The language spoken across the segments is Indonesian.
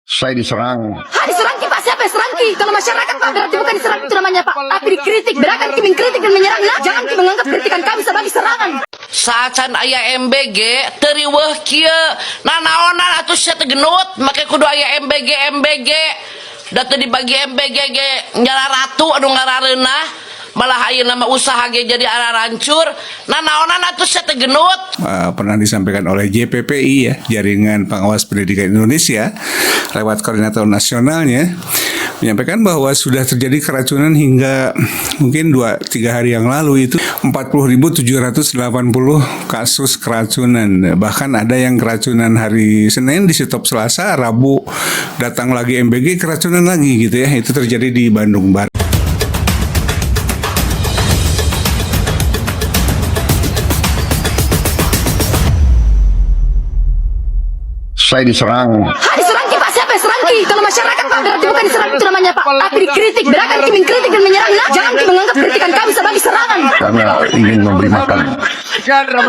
Saya diserang. Diserang ki Pak, siapa yang serang ki? Kalau masyarakat Pak, berarti bukan diserang itu namanya Pak. Tapi dikritik, berakan ki mengkritik dan menyerang. Nah, jangan ki menganggap kritikan kami sebagai serangan. Sacan aya MBG teriweuh kieu nanaonan atuh sia teh genut make kudu aya MBG da teu dibagi MBG ge nyala ratu anu ngarareunah malah ayeuna mah usaha ge jadi arancur nanaonan atuh sia teh genut. Pernah disampaikan oleh JPPI ya, Jaringan Pengawas Pendidikan Indonesia, lewat koordinator nasionalnya, menyampaikan bahwa sudah terjadi keracunan hingga mungkin 2-3 hari yang lalu itu 40.780 kasus keracunan. Bahkan ada yang keracunan hari Senin di stop Selasa, Rabu datang lagi MBG keracunan lagi gitu ya. Itu terjadi di Bandung Barat. Saya diserang. Diserang ki Pak, siapa yang serang ki? Kalau masyarakat Pak, berarti bukan diserang itu namanya Pak. Tapi dikritik, berakan ki mengkritik dan menyerang. Nah, jangan ki menganggap kritikan kami sebagai serangan. Karena ingin memberi makan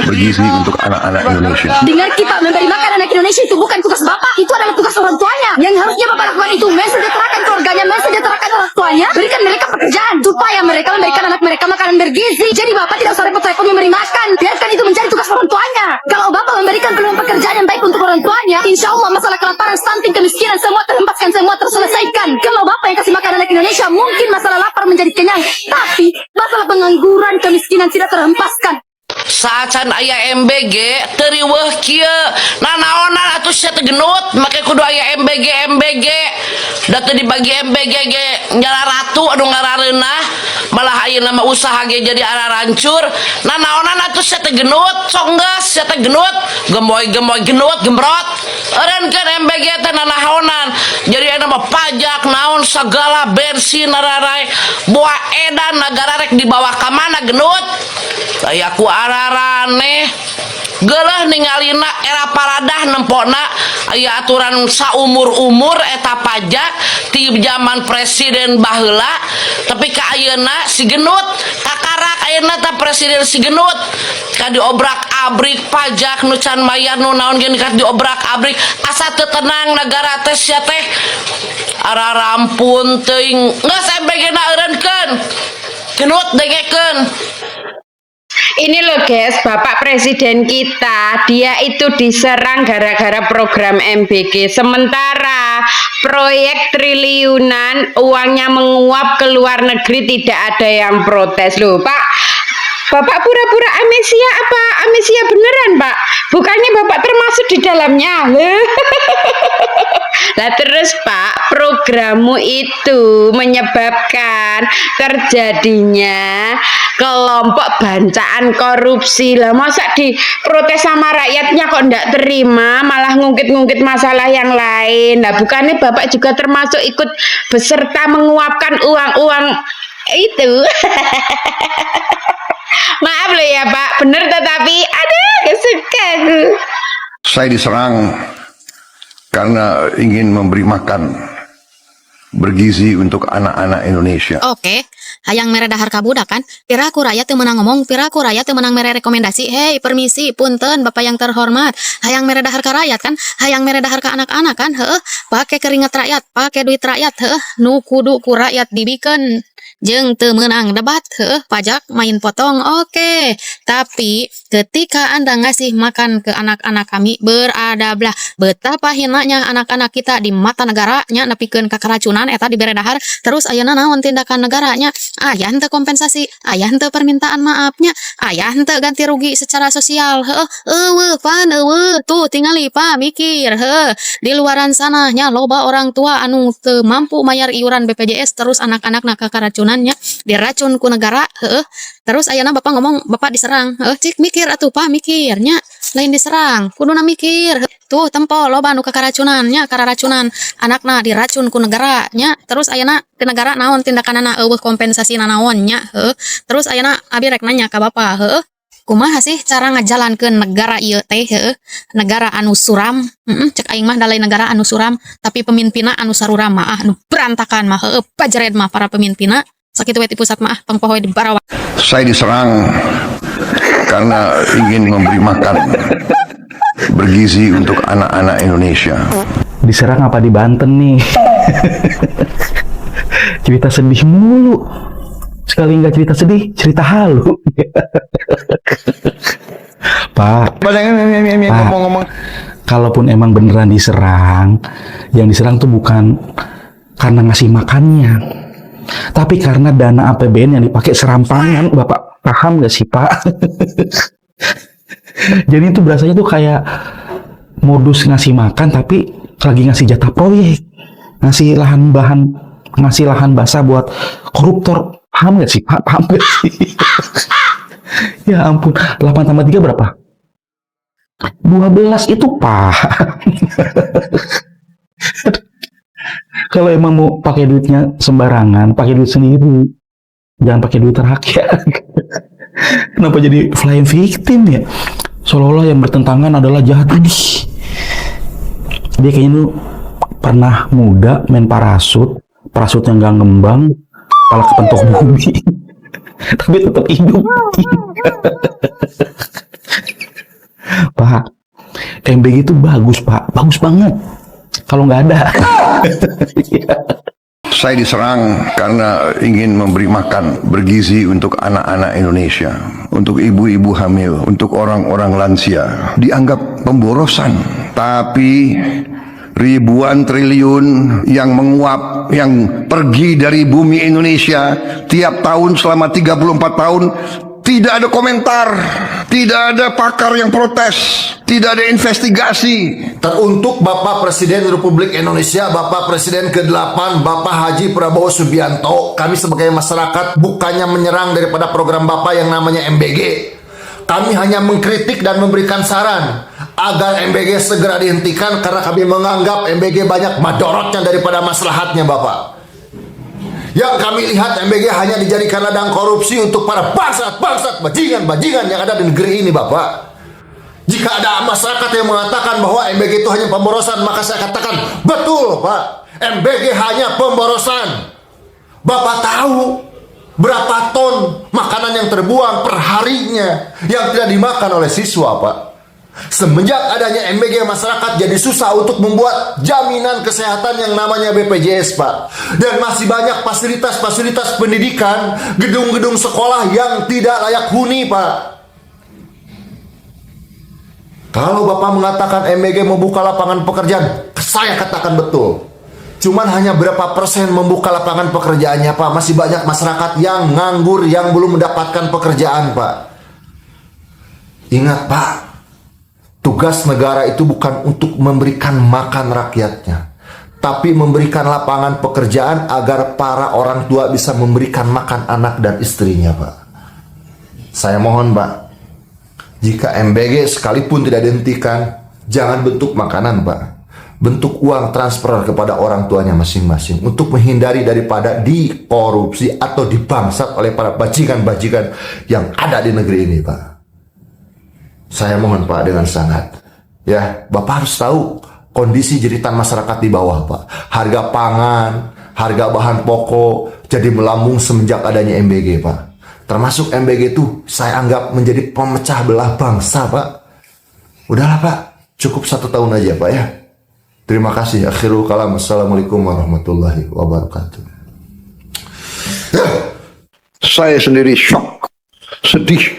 bergizi untuk anak-anak Indonesia. Dengar ki Pak, memberi makan anak Indonesia itu bukan tugas Bapak, itu adalah tugas orang tuanya. Yang harusnya Bapak lakukan itu mensejahterakan keluarganya, mensejahterakan orang tuanya, berikan mereka pekerjaan supaya mereka memberikan anak mereka makanan bergizi. Jadi Bapak tidak usah repot-repot memberi makan, biarkan itu menjadi tugas orang tuanya. Kalau Bapak memberikan peluang pekerjaan yang baik untuk orang tuanya, insya Allah masalah kelaparan, stunting, kemiskinan semua terhempaskan, semua terselesaikan. Kalau Bapak yang kasih makan anak Indonesia, mungkin masalah lapar menjadi kenyang, tapi masalah pengangguran, kemiskinan tidak terhempaskan. Sacan aya MBG teriweuh kieu nanaonan atuh sia teh genut make kudu aya MBG da teu dibagi MBG ge nyala ratu anu ngarareunah malah ayeuna mah usaha ge jadi arancur nanaonan atuh sia teh genut sok geus sia teh genut gemoy genut gembrot eureunkeun MBG teh nanaonan jadi aya mah pajak naon sagala bensin nararai boa edan negara rek di bawah ka mana genut aya ku ararane geuleuh ningalina era paradah nempona aya aturan saumur-umur eta pajak ti zaman presiden baheula tapi ka ayeuna si genut kakarak ayeuna ta presiden si genut ka diobrak-abrik pajak nu can mayar nu naon geus ka diobrak-abrik asa teu tenang negara teh sia teh ararampun teuing geus MBG-na eureunkeun genut dengekeun. Ini loh guys, Bapak Presiden kita, dia itu diserang gara-gara program MBG. Sementara proyek triliunan uangnya menguap ke luar negeri tidak ada yang protes loh Pak. Bapak pura-pura amnesia apa? Amnesia beneran Pak? Bukannya Bapak termasuk di dalamnya? Lah terus Pak, programmu itu menyebabkan terjadinya kelompok bancaan korupsi. Lah masa diprotes sama rakyatnya kok ndak terima, malah ngungkit-ngungkit masalah yang lain. Nah bukannya Bapak juga termasuk ikut beserta menguapkan uang-uang itu? Maaf loh ya Pak, bener tetapi ada kesuka aku. Saya diserang karena ingin memberi makan bergizi untuk anak-anak Indonesia. Oke, hayang mere dahar kabudak kan? Piraku rakyat teu meunang ngomong, piraku rakyat teu meunang mere rekomendasi. Hei, permisi, punten Bapak yang terhormat. Hayang mere dahar ka rakyat kan? Hayang mere dahar ka anak-anak kan? Heuh, pake keringat rakyat, pake duit rakyat, heuh, nu kudu ku rakyat dibikeun. Jeung teu meunang debat, heuh, pajak main potong. Oke, tapi ketika Anda ngasih makan ke anak-anak kami, beradablah. Betapa hinanya anak-anak kita di mata negaranya nepikeun ka keracunan eta dibere dahar, terus ayeuna naon tindakan negaranya? Aya henteu kompensasi, aya henteu permintaan maafnya, aya henteu ganti rugi secara sosial. Heuh, eueuh pan eueuh, tuh tingali Pa mikir, heuh, di luaran sana nya loba orang tua anu teu mampu mayar iuran BPJS terus anak-anakna ka keracunannya diracun ku negara. Heuh, terus ayeuna Bapak ngomong Bapak diserang. Heuh, cik mikir atuh Pa mikirnya, lain diserang kuduna mikir. Tuh tempo loba anu kakaracunan nya kararacunan anakna diracun ku negara nya terus ayeuna di negara naon tindakanana eueuh kompensasi naon nya. Heuh, terus ayeuna abi rek nanya ka Bapak, heuh, kumaha sih cara ngajalankeun negara ieu teh? Heuh, negara anu suram. Cek aing mah da lain negara anu suram tapi pemimpinna anu saruram mah anu berantakan mah. Heuh, pajered mah para pemimpinna sakitu we ti pusat mah pangpohoe di Barawak. Saya diserang karena ingin memberi makan bergizi untuk anak-anak Indonesia. Diserang apa di Banten nih? Cerita sedih mulu. Sekali nggak cerita sedih, cerita halu. Pak, ngomong-ngomong. kalaupun emang beneran diserang, yang diserang tuh bukan karena ngasih makannya, tapi karena dana APBN yang dipakai serampangan. Bapak paham nggak sih, Pak? Jadi itu berasanya tuh kayak modus ngasih makan, tapi lagi ngasih jatah proyek, ngasih lahan basah buat koruptor. Paham nggak sih, Pak? Paham nggak sih? Ya ampun, 8 tambah 3 berapa? 12 itu, Pak. Kalau emang mau pakai duitnya sembarangan, pakai duit sendiri, jangan pakai duit rakyat. Kenapa jadi flying victim ya? Seolah-olah yang bertentangan adalah jahat. Dia kayaknya tuh pernah muda main parasutnya nggak ngembang, kepala kepentok bumi, tapi tetap hidup. Pak, MBG itu bagus, Pak, bagus banget. Kalau nggak ada. Saya diserang karena ingin memberi makan bergizi untuk anak-anak Indonesia, untuk ibu-ibu hamil, untuk orang-orang lansia. Dianggap pemborosan, tapi ribuan triliun yang menguap, yang pergi dari bumi Indonesia tiap tahun selama 34 tahun, tidak ada komentar, tidak ada pakar yang protes, tidak ada investigasi. Teruntuk Bapak Presiden Republik Indonesia, Bapak Presiden ke-8, Bapak Haji Prabowo Subianto, kami sebagai masyarakat bukannya menyerang daripada program Bapak yang namanya MBG. Kami hanya mengkritik dan memberikan saran agar MBG segera dihentikan karena kami menganggap MBG banyak madorotnya daripada maslahatnya, Bapak. Yang kami lihat MBG hanya dijadikan ladang korupsi untuk para bangsat-bangsat, bajingan-bajingan yang ada di negeri ini, Bapak. Jika ada masyarakat yang mengatakan bahwa MBG itu hanya pemborosan, maka saya katakan, betul, Pak. MBG hanya pemborosan. Bapak tahu berapa ton makanan yang terbuang per harinya yang tidak dimakan oleh siswa, Pak. Semenjak adanya MBG, masyarakat jadi susah untuk membuat jaminan kesehatan yang namanya BPJS, Pak. Dan masih banyak fasilitas-fasilitas pendidikan, gedung-gedung sekolah yang tidak layak huni, Pak. Kalau Bapak mengatakan MBG membuka lapangan pekerjaan, saya katakan betul. Cuman hanya berapa persen membuka lapangan pekerjaannya, Pak. Masih banyak masyarakat yang nganggur, yang belum mendapatkan pekerjaan, Pak. Ingat, Pak, tugas negara itu bukan untuk memberikan makan rakyatnya, tapi memberikan lapangan pekerjaan agar para orang tua bisa memberikan makan anak dan istrinya, Pak. Saya mohon, Pak, jika MBG sekalipun tidak dihentikan, jangan bentuk makanan, Pak. Bentuk uang transfer kepada orang tuanya masing-masing untuk menghindari daripada dikorupsi atau dibangsat oleh para bajingan-bajingan yang ada di negeri ini, Pak. Saya mohon, Pak, dengan sangat. Ya, Bapak harus tahu kondisi jeritan masyarakat di bawah, Pak. Harga pangan, harga bahan pokok jadi melambung semenjak adanya MBG, Pak. Termasuk MBG itu saya anggap menjadi pemecah belah bangsa, Pak. Udahlah, Pak, cukup 1 tahun aja, Pak, ya. Terima kasih. Akhirul kalam. Assalamualaikum warahmatullahi wabarakatuh. Saya sendiri shock, sedih,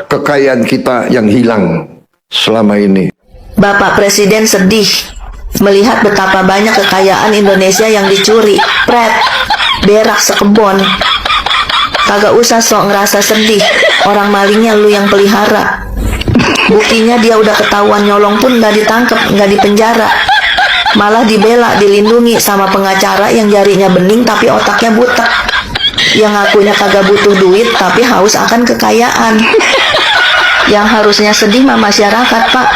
kekayaan kita yang hilang selama ini. Bapak Presiden sedih melihat betapa banyak kekayaan Indonesia yang dicuri, berak sekebon. Kagak usah sok ngerasa sedih, orang malingnya lu yang pelihara. Buktinya dia udah ketahuan nyolong pun gak ditangkep, gak dipenjara, malah dibela, dilindungi sama pengacara yang jarinya bening tapi otaknya butek, yang ngakunya kagak butuh duit tapi haus akan kekayaan. Yang harusnya sedih mah masyarakat, Pak,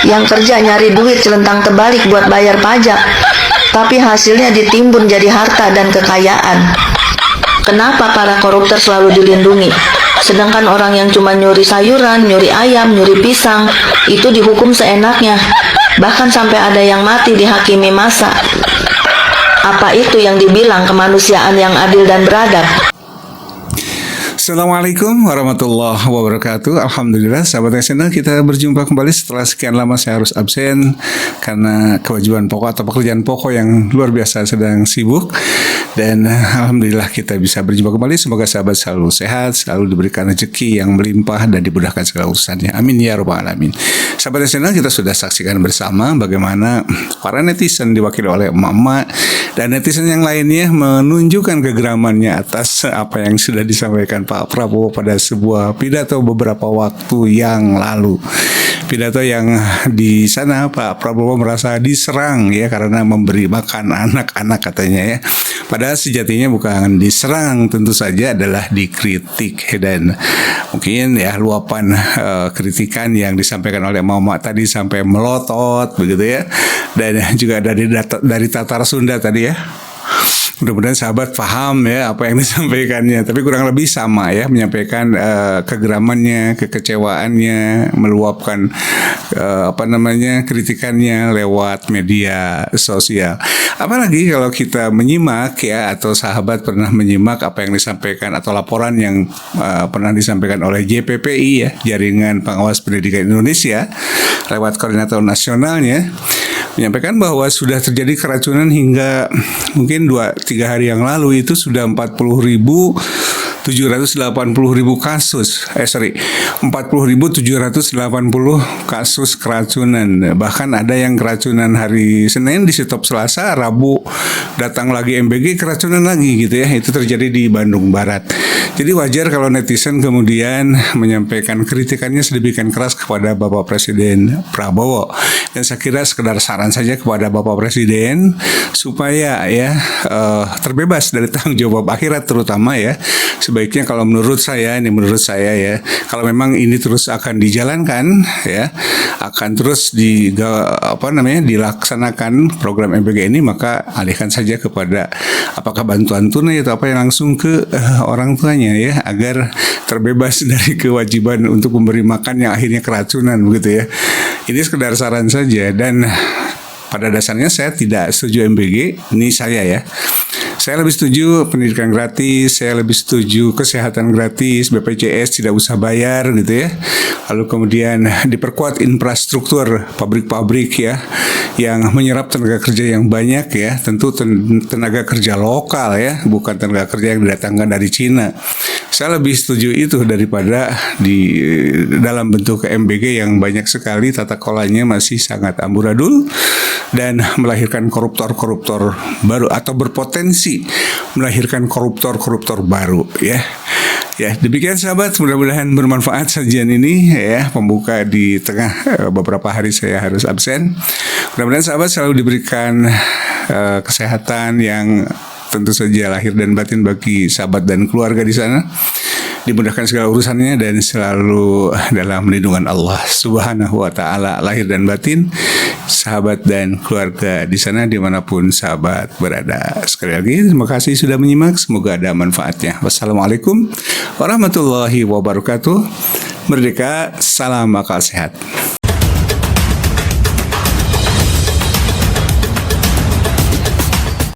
yang kerja nyari duit celentang terbalik buat bayar pajak, tapi hasilnya ditimbun jadi harta dan kekayaan. Kenapa para koruptor selalu dilindungi, sedangkan orang yang cuma nyuri sayuran, nyuri ayam, nyuri pisang itu dihukum seenaknya, bahkan sampai ada yang mati dihakimi massa? Apa itu yang dibilang kemanusiaan yang adil dan beradab? Assalamualaikum warahmatullahi wabarakatuh. Alhamdulillah sahabat channel, kita berjumpa kembali setelah sekian lama saya harus absen karena kewajiban pokok atau pekerjaan pokok yang luar biasa sedang sibuk. Dan alhamdulillah kita bisa berjumpa kembali. Semoga sahabat selalu sehat, selalu diberikan rezeki yang melimpah dan dimudahkan segala urusannya. Amin ya rabbal alamin. Sahabat channel, kita sudah saksikan bersama bagaimana para netizen diwakili oleh emak-emak dan netizen yang lainnya menunjukkan kegeramannya atas apa yang sudah disampaikan Pak Prabowo pada sebuah pidato beberapa waktu yang lalu. Pidato yang di sana Pak Prabowo merasa diserang ya karena memberi makan anak-anak katanya ya. Padahal sejatinya bukan diserang, tentu saja adalah dikritik. Dan mungkin ya luapan kritikan yang disampaikan oleh Mama tadi sampai melotot begitu ya. Dan juga dari Tatar Sunda tadi ya. Mudah-mudahan sahabat paham ya apa yang disampaikannya. Tapi kurang lebih sama ya, menyampaikan kegeramannya, kekecewaannya, meluapkan kritikannya lewat media sosial. Apalagi kalau kita menyimak ya, atau sahabat pernah menyimak apa yang disampaikan atau laporan yang pernah disampaikan oleh JPPI ya, Jaringan Pengawas Pendidikan Indonesia, lewat koordinator nasionalnya, menyampaikan bahwa sudah terjadi keracunan hingga mungkin 2-3 hari yang lalu itu sudah 40.780.000 kasus. 40.780 kasus keracunan. Bahkan ada yang keracunan hari Senin di stop Selasa, Rabu datang lagi MBG keracunan lagi gitu ya. Itu terjadi di Bandung Barat. Jadi wajar kalau netizen kemudian menyampaikan kritikannya sedemikian keras kepada Bapak Presiden Prabowo. Dan saya kira sekedar saran saja kepada Bapak Presiden supaya ya terbebas dari tanggung jawab akhirat terutama ya. Sebaiknya kalau menurut saya ya, kalau memang ini terus akan dijalankan ya, akan terus dilaksanakan program MBG ini, maka alihkan saja kepada apakah bantuan tunai atau apa yang langsung ke orang tuanya ya, agar terbebas dari kewajiban untuk memberi makan yang akhirnya keracunan begitu ya. Ini sekedar saran saja, dan pada dasarnya saya tidak setuju MBG. Ini saya ya. Saya lebih setuju pendidikan gratis, saya lebih setuju kesehatan gratis, BPJS tidak usah bayar gitu ya. Lalu kemudian diperkuat infrastruktur pabrik-pabrik ya, yang menyerap tenaga kerja yang banyak ya. Tentu tenaga kerja lokal ya, bukan tenaga kerja yang didatangkan dari Cina. Saya lebih setuju itu daripada di dalam bentuk MBG yang banyak sekali tata kelolanya masih sangat amburadul dan melahirkan koruptor-koruptor baru atau berpotensi melahirkan koruptor-koruptor baru ya. Ya, demikian sahabat, mudah-mudahan bermanfaat sajian ini ya, pembuka di tengah beberapa hari saya harus absen. Mudah-mudahan sahabat selalu diberikan kesehatan yang tentu saja lahir dan batin bagi sahabat dan keluarga di sana. Dimudahkan segala urusannya dan selalu dalam lindungan Allah Subhanahu wa Ta'ala, lahir dan batin, sahabat dan keluarga di sana dimanapun sahabat berada. Sekali lagi terima kasih sudah menyimak, semoga ada manfaatnya. Wassalamualaikum warahmatullahi wabarakatuh. Merdeka, salam akal sehat.